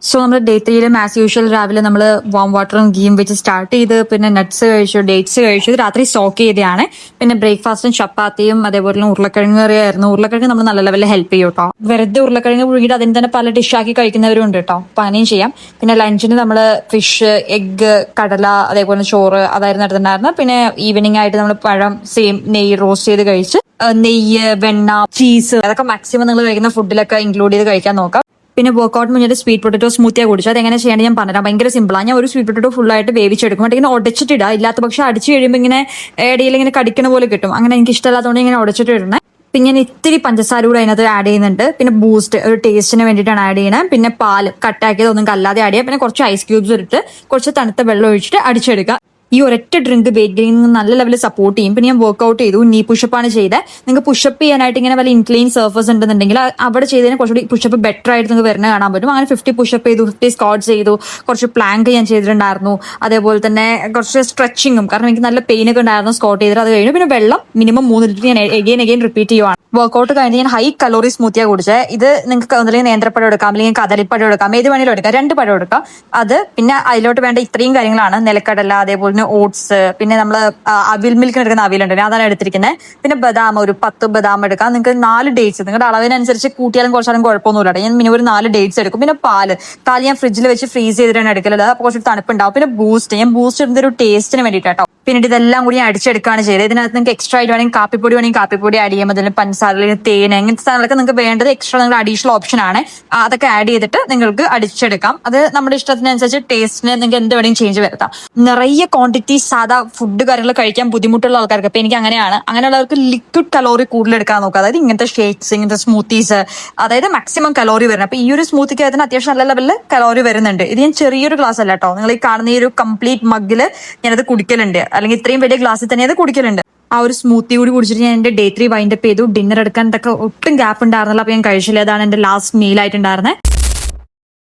So നമ്മൾ day 3 as usual രാവിലെ നമ്മൾ വാം വാട്ടറും ഗീയും വെച്ച് സ്റ്റാർട്ട് ചെയ്ത് പിന്നെ നട്ട്സ് കഴിച്ചു, ഡേറ്റ്സ് കഴിച്ചു, രാത്രി സ്റ്റോക്ക് ചെയ്തതാണ്. പിന്നെ ബ്രേക്ക്ഫാസ്റ്റും ചപ്പാത്തിയും അതേപോലെ ഉരുളക്കിഴങ്ങ് കറിയായിരുന്നു. ഉരുളക്കിഴങ്ങ് നമ്മൾ നല്ല ലെവലിൽ ഹെൽപ്പ് ചെയ്യും കേട്ടോ. വെറുതെ ഉരുളക്കിഴങ്ങ് പുഴുകിയിട്ട് അതിന് തന്നെ പല ഡിഷാക്കി കഴിക്കുന്നവരും ഉണ്ട് കേട്ടോ. അപ്പൊ അങ്ങനെയും ചെയ്യാം. പിന്നെ ലഞ്ചിന് നമ്മൾ ഫിഷ്, എഗ്ഗ്, കടല, അതേപോലെ ചോറ് അതായിരുന്നു എടുത്തിട്ടുണ്ടായിരുന്നത്. പിന്നെ ഈവനിങ് ആയിട്ട് നമ്മൾ പഴം സെയിം നെയ്യ് റോസ്റ്റ് ചെയ്ത് കഴിച്ച് നെയ്യ്, വെണ്ണ, ചീസ് അതൊക്കെ മാക്സിമം നിങ്ങൾ കഴിക്കുന്ന ഫുഡിലൊക്കെ ഇൻക്ലൂഡ് ചെയ്ത് കഴിക്കാൻ നോക്കാം. പിന്നെ വർക്കൗട്ട് മുന്നിട്ട് സ്വീറ്റ് പൊട്ടറ്റോ സ്മൂത്തിയാണ് കുടിച്ചു. അത് എങ്ങനെ ചെയ്യേണ്ടത് ഞാൻ പറഞ്ഞുതരാം. ഭയങ്കര സിമ്പിളാണ്. ഞാൻ ഒരു സ്വീറ്റ് പൊട്ടറ്റോ ഫുള്ളായിട്ട് വേവിച്ചെടുക്കും. എന്നിട്ട് ഇങ്ങനെ ഉടച്ചിട്ടിടുക. ഇല്ലാത്ത പക്ഷെ അടിച്ചു കഴിയുമ്പോൾ ഇങ്ങനെ ഇടയിൽ ഇങ്ങനെ കടിക്കണ പോലെ കിട്ടും. അങ്ങനെ എനിക്ക് ഇഷ്ടമല്ലാത്തതുകൊണ്ട് ഇങ്ങനെ ഉടച്ചിട്ട് ഇടണേ. പിന്നെ ഞാൻ ഇത്തിരി പഞ്ചസാര കൂടെ അതിനകത്ത് ആഡ് ചെയ്യുന്നുണ്ട്. പിന്നെ ബൂസ്റ്റ് ഒരു ടേസ്റ്റിന് വേണ്ടിയിട്ടാണ് ആഡ് ചെയ്യണത്. പിന്നെ പാൽ കട്ടാക്കിയത് ഒന്നും കല്ലാതെ ആഡ് ചെയ്യുക. പിന്നെ കുറച്ച് ഐസ് ക്യൂബ്സ് ഇട്ട് കുറച്ച് തണുത്ത വെള്ളം ഒഴിച്ചിട്ട് അടിച്ചെടുക്കുക. ഈ ഒരൊറ്റ ഡ്രിങ്ക് വെയിറ്റ് ഗെയിനിങ് നല്ല ലെവലിൽ സപ്പോർട്ട് ചെയ്യും. പിന്നെ ഞാൻ വർക്ക്ഔട്ട് ചെയ്തു, നീ പുഷപ്പാണ് ചെയ്തത്. നിങ്ങൾക്ക് പുഷപ്പ് ചെയ്യാനായിട്ട് ഇങ്ങനെ വല്ല ഇൻക്ലൈൻ സർഫസ് ഉണ്ടെന്നുണ്ടെങ്കിൽ അവിടെ ചെയ്തതിന് കുറച്ചുകൂടി പുഷപ്പ് ബെറ്റർ ആയിട്ട് നിങ്ങൾക്ക് വരുന്നത് കാണാൻ പറ്റും. അങ്ങനെ 50 പുഷപ്പ് ചെയ്തു, 50 സ്ക്വാട്സ് ചെയ്തു, കുറച്ച് പ്ലാങ്ക് ഞാൻ ചെയ്തിട്ടുണ്ടായിരുന്നു. അതേപോലെ തന്നെ കുറച്ച് സ്ട്രെച്ചിങ്ങും, കാരണം എനിക്ക് നല്ല പെയിൻ ഒക്കെ ഉണ്ടായിരുന്നു സ്ക്വാട്ട് ചെയ്തിട്ട്. അത് കഴിഞ്ഞു പിന്നെ വെള്ളം മിനിമം 3 ലിറ്റർ ഞാൻ എഗെയിൻ റിപ്പീറ്റ് ചെയ്യുവാണ്. വർക്കൗട്ട് കഴിഞ്ഞ് ഞാൻ ഹൈ കലോറി സ്മൂത്തിയാണ് കുടിച്ചത്. ഇത് നിങ്ങൾക്ക് ഒന്നില്ലെങ്കിൽ നേന്ത്രപ്പഴം എടുക്കാം, അല്ലെങ്കിൽ കദളിപ്പഴം എടുക്കാം, ഏത് വേണമെങ്കിലും എടുക്കാം. 2 പഴം എടുക്കാം. അത് പിന്നെ അതിലോട്ട് വേണ്ട ഇത്രയും കാര്യങ്ങളാണ്: നിലക്കടല, അതേപോലെ തന്നെ ഓട്സ്, പിന്നെ നമ്മൾ അവിൽ മിൽക്കിന് എടുക്കുന്ന അവിലുണ്ട്, അതാണ് എടുത്തിരിക്കുന്നത്. പിന്നെ ബദാം ഒരു 10 ബദാം എടുക്കാം. നിങ്ങൾക്ക് 4 ഡേറ്റ്സ് നിങ്ങളുടെ അളവിനനുസരിച്ച് കൂട്ടിയാലും കുറച്ചാലും കുഴപ്പമൊന്നുമില്ല. ഞാൻ മിനിമം ഒരു 4 ഡേറ്റ്സ് എടുക്കും. പിന്നെ പാല് ഞാൻ ഫ്രിഡ്ജിൽ വെച്ച് ഫ്രീസ് ചെയ്തിട്ടാണ് എടുക്കലുള്ളത്. അപ്പോൾ കുറച്ച് തണുപ്പുണ്ടാവും. പിന്നെ ഞാൻ ബൂസ്റ്റ് ഇടുന്ന ഒരു ടേസ്റ്റിന് വേണ്ടിയിട്ടോ. പിന്നീട് ഇതെല്ലാം കൂടി അടിച്ചെടുക്കുകയാണ് ചെയ്തത്. ഇതിനകത്ത് നിങ്ങൾക്ക് എക്സ്ട്രാ ആയിട്ട് വേണമെങ്കിൽ കാപ്പിപ്പൊടി ആഡ് ചെയ്യാം. അതിൽ പഞ്ചസാര, തേൻ, അങ്ങനത്തെ സാധനങ്ങളൊക്കെ നിങ്ങൾക്ക് വേണ്ടത് എക്സ്ട്രാ നിങ്ങളുടെ അഡീഷണൽ ഓപ്ഷൻ ആണ്. അതൊക്കെ ആഡ് ചെയ്തിട്ട് നിങ്ങൾക്ക് അടിച്ചെടുക്കാം. അത് നമ്മുടെ ഇഷ്ടത്തിനനുസരിച്ച് ടേസ്റ്റിന് നിങ്ങൾക്ക് എന്ത് വേണമെങ്കിലും ചേഞ്ച് വരുത്താം. നിറയെ ക്വാണ്ടിറ്റി സാധാ ഫുഡ് കാര്യങ്ങൾ കഴിക്കാൻ ബുദ്ധിമുട്ടുള്ള ആൾക്കാർക്ക്, ഇപ്പൊ എനിക്ക് അങ്ങനെയുള്ളവർക്ക് ലിക്വിഡ് കലോറി കൂടുതൽ എടുക്കാൻ നോക്കുക. അതായത് ഇങ്ങനത്തെ ഷേക്സ്, ഇങ്ങനത്തെ സ്മൂത്തീസ്, അതായത് മാക്സിമം കലോറി വരുന്നത്. അപ്പൊ ഈ ഒരു സ്മൂത്തിക്ക് അതിന് അത്യാവശ്യം നല്ല ലെവലിൽ കലോറി വരുന്നുണ്ട്. ഇത് ഞാൻ ചെറിയൊരു ഗ്ലാസ് അല്ല കേട്ടോ, നിങ്ങൾ ഈ കാണുന്ന ഈ ഒരു കംപ്ലീറ്റ് മഗ്ഗില് ഞാനത് കുടിക്കലുണ്ട്, അല്ലെങ്കിൽ ഇത്രയും വലിയ ഗ്ലാസ്സിൽ തന്നെ അത് കുടിക്കലുണ്ട്. ആ ഒരു സ്മൂത്തി കൂടി കുടിച്ചിട്ട് ഞാൻ എന്റെ ഡേ 3 വൈൻഡപ്പ് ചെയ്തു. ഡിന്നർ എടുക്കാൻ ഒട്ടും ഗ്യാപ്പ് ഉണ്ടായിരുന്നില്ല. അപ്പൊ ഞാൻ കഴിച്ചില്ല. അതാണ് എന്റെ ലാസ്റ്റ് മീൽ ആയിട്ടുണ്ടായിരുന്നത്.